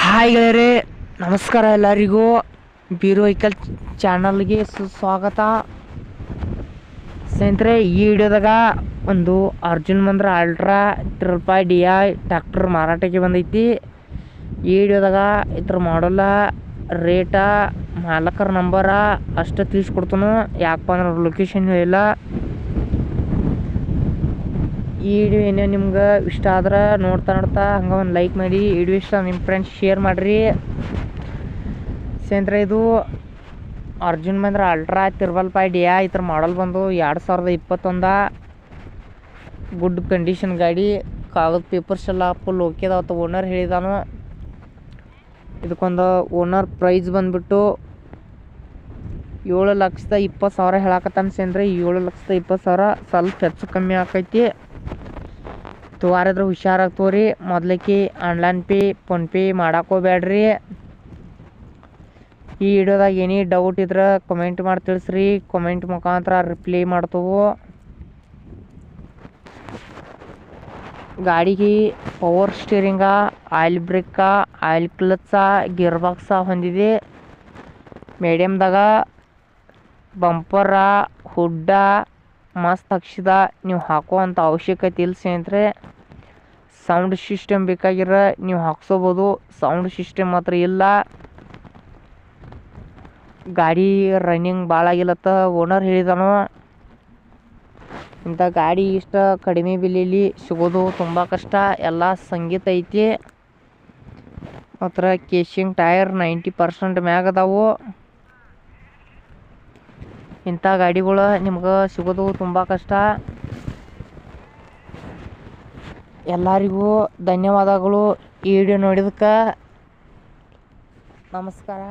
Hi ಗೆಳೆಯರೇ, ನಮಸ್ಕಾರ ಎಲ್ಲರಿಗೂ. ಬೀರು ವೆಹಿಕಲ್ ಚಾನಲ್ಗೆ ಸುಸ್ವಾಗತ. ಸ್ನೇಹಿತರೆ, ಈ ವಿಡಿಯೋದಾಗ ಒಂದು Arjun Mandra ultra 5 DI tractor ಮಾರಾಟಕ್ಕೆ ಬಂದೈತಿ. ಈ ವಿಡಿಯೋದಾಗ ಇದ್ರ ಮಾಡಲ್ಲ, ರೇಟ, ಮಾಲಕರ ನಂಬರ ಅಷ್ಟು ತಿಳಿಸ್ಕೊಡ್ತಾನು. ಯಾಕಪ್ಪ ಅಂದ್ರೆ ಲೊಕೇಶನ್ ಹೇಳಿಲ್ಲ. ಈ ವಿಡಿಯೋ ಏನೋ ನಿಮ್ಗೆ ಇಷ್ಟ ಆದ್ರೆ ನೋಡ್ತಾ ಹಂಗೆ ಒಂದು ಲೈಕ್ ಮಾಡಿ. ವಿಡಿಯೋ ಇಷ್ಟ ನಿಮ್ಮ ಫ್ರೆಂಡ್ಸ್ ಶೇರ್ ಮಾಡಿರಿ. ಸ್ನೇಹಿತರೆ, ಇದು ಅರ್ಜುನ್ ಮಂದ್ರ ಅಲ್ಟ್ರಾ 5 DI ಇದ್ರ ಮಾಡಲ್ ಬಂದು 2021. ಗುಡ್ ಕಂಡೀಷನ್ ಗಾಡಿ, ಕಾಗದ ಪೇಪರ್ಸ್ ಎಲ್ಲ ಫುಲ್ ಓಕೆ ಅದಾವತ್ತು. ಓನರ್ ಹೇಳಿದಾನು. ಇದಕ್ಕೊಂದು ಓನರ್ ಪ್ರೈಸ್ ಬಂದುಬಿಟ್ಟು 7,20,000 ಹೇಳಕತ್ತಾನ. ಸ್ನೇಹಿತರೆ, 7,20,000 ಸ್ವಲ್ಪ ಹೆಚ್ಚು ಕಮ್ಮಿ ಆಕೈತಿ. ತೋರಿದ್ರೆ ಹುಷಾರಾಗಿ ತೋರಿ. ಮೊದ್ಲಿಕ್ಕೆ ಆನ್ಲೈನ್ ಪೇ, ಫೋನ್ಪೇ ಮಾಡಾಕೋಬೇಡ್ರಿ. ಈ ವಿಡಿಯೋದಾಗ ಏನೇ ಡೌಟ್ ಇದ್ರೆ ಕಮೆಂಟ್ ಮಾಡಿ ತಿಳಿಸ್ರಿ. ಕಮೆಂಟ್ ಮುಖಾಂತರ ರಿಪ್ಲೈ ಮಾಡ್ತೇವೆ. ಗಾಡಿಗೆ power steering, oil brake, oil clutch, gear box ಹೊಂದಿದೆ. ಮೀಡಿಯಮ್ದಾಗ ಬಂಪರ, ಹುಡ್ಡ ಮಸ್ತ್ ಹಾಕ್ಸಿದ. ನೀವು ಹಾಕುವಂಥ ಅವಶ್ಯಕತೆ ಇಲ್ಲ ಸ್ನೇಹಿತರೆ. ಸೌಂಡ್ ಸಿಸ್ಟಮ್ ಬೇಕಾಗಿರೋ ನೀವು ಹಾಕ್ಸೋಬೋದು. ಸೌಂಡ್ ಸಿಸ್ಟಮ್ ಮಾತ್ರ ಇಲ್ಲ. ಗಾಡಿ ರನ್ನಿಂಗ್ ಭಾಳ ಆಗಿಲ್ಲತ್ತ ಓನರ್ ಹೇಳಿದಾನು. ಇಂಥ ಗಾಡಿ ಇಷ್ಟ ಕಡಿಮೆ ಬೆಲೆಯಲ್ಲಿ ಸಿಗೋದು ತುಂಬ ಕಷ್ಟ. ಎಲ್ಲ ಸಂಗೀತ ಐತಿ. ಮಾತ್ರ ಕೇಶಿಂಗ್ ಟೈರ್ 90% ಮ್ಯಾಗ ಅದಾವು. ಇಂಥ ಗಾಡಿಗಳು ನಿಮ್ಗೆ ಸಿಗೋದು ತುಂಬ ಕಷ್ಟ. ಎಲ್ಲರಿಗೂ ಧನ್ಯವಾದಗಳು ಈ ವಿಡಿಯೋ ನೋಡಿದಕ್ಕೆ. ನಮಸ್ಕಾರ.